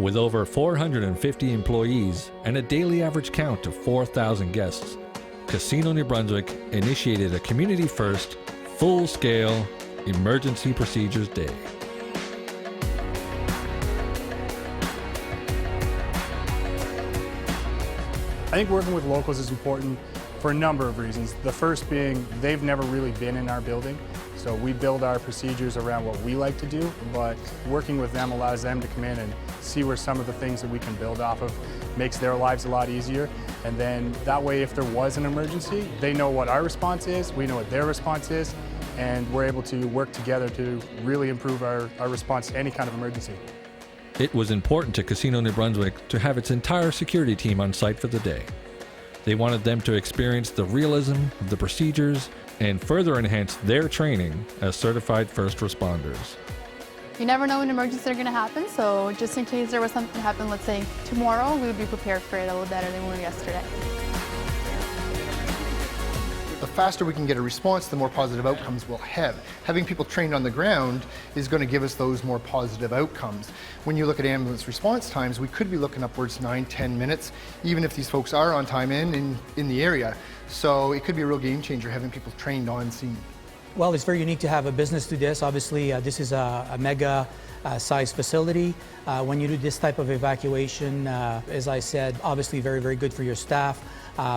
With over 450 employees and a daily average count of 4,000 guests, Casino New Brunswick initiated a community-first, full-scale Emergency Procedures Day. I think working with locals is important for a number of reasons. The first being they've never really been in our building, so we build our procedures around what we like to do, but working with them allows them to come in and see where some of the things that we can build off of makes their lives a lot easier. And then that way, if there was an emergency, they know what our response is, we know what their response is, and we're able to work together to really improve our response to any kind of emergency. It was important to Casino New Brunswick to have its entire security team on site for the day. They wanted them to experience the realism of the procedures and further enhance their training as certified first responders. You never know when emergencies are going to happen, so just in case there was something to happen, let's say tomorrow, we would be prepared for it a little better than we were yesterday. The faster we can get a response, the more positive outcomes we'll have. Having people trained on the ground is going to give us those more positive outcomes. When you look at ambulance response times, we could be looking upwards 9-10 minutes, even if these folks are on time in the area. So it could be a real game changer having people trained on scene. Well, it's very unique to have a business do this. Obviously, this is a mega size facility. When you do this type of evacuation, as I said, obviously very, very good for your staff,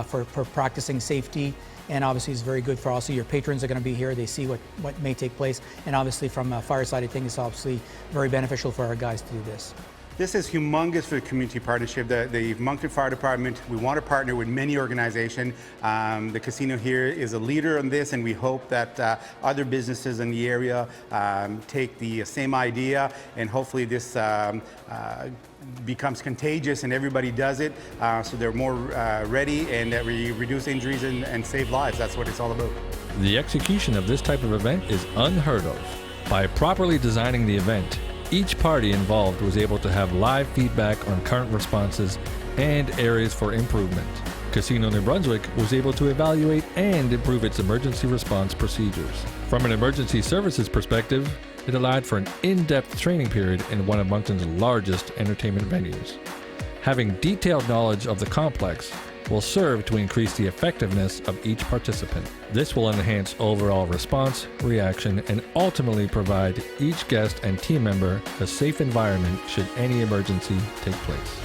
for practicing safety. And obviously it's very good for also your patrons are going to be here. They see what may take place. And obviously from a fire side of things, it's obviously very beneficial for our guys to do this. This is humongous for the community partnership. The Moncton Fire Department, we want to partner with many organizations. The casino here is a leader in this, and we hope that other businesses in the area take the same idea, and hopefully this becomes contagious and everybody does it, so they're more ready and that we reduce injuries and save lives. That's what it's all about. The execution of this type of event is unheard of. By properly designing the event, each party involved was able to have live feedback on current responses and areas for improvement. Casino New Brunswick was able to evaluate and improve its emergency response procedures. From an emergency services perspective, it allowed for an in-depth training period in one of Moncton's largest entertainment venues. Having detailed knowledge of the complex will serve to increase the effectiveness of each participant. This will enhance overall response, reaction, and ultimately provide each guest and team member a safe environment should any emergency take place.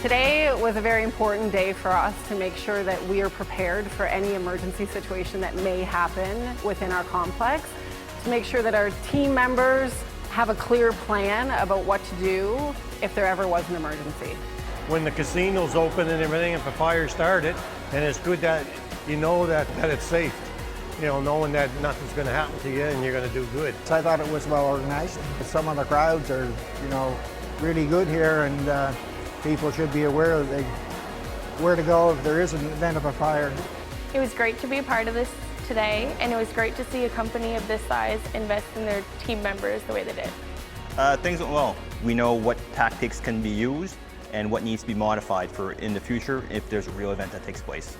Today was a very important day for us to make sure that we are prepared for any emergency situation that may happen within our complex, to make sure that our team members have a clear plan about what to do if there ever was an emergency. When the casino's open and everything, if a fire started, and it's good that you know that it's safe. You know, knowing that nothing's going to happen to you and you're going to do good. So I thought it was well organized. Some of the crowds are, really good here, and people should be aware of where to go if there is an event of a fire. It was great to be a part of this today, and it was great to see a company of this size invest in their team members the way they did. Things went well. We know what tactics can be used and what needs to be modified for in the future if there's a real event that takes place.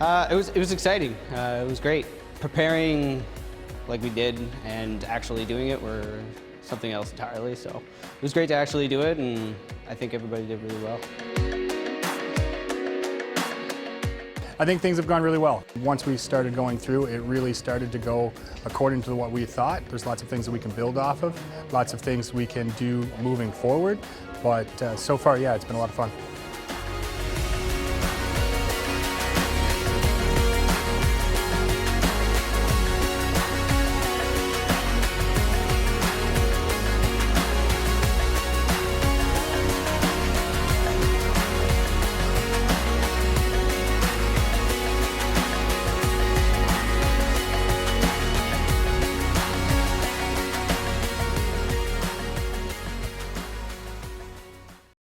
It was exciting. It was great. Preparing like we did and actually doing it were something else entirely. So it was great to actually do it, and I think everybody did really well. I think things have gone really well. Once we started going through, it really started to go according to what we thought. There's lots of things that we can build off of, lots of things we can do moving forward, but so far, yeah, it's been a lot of fun.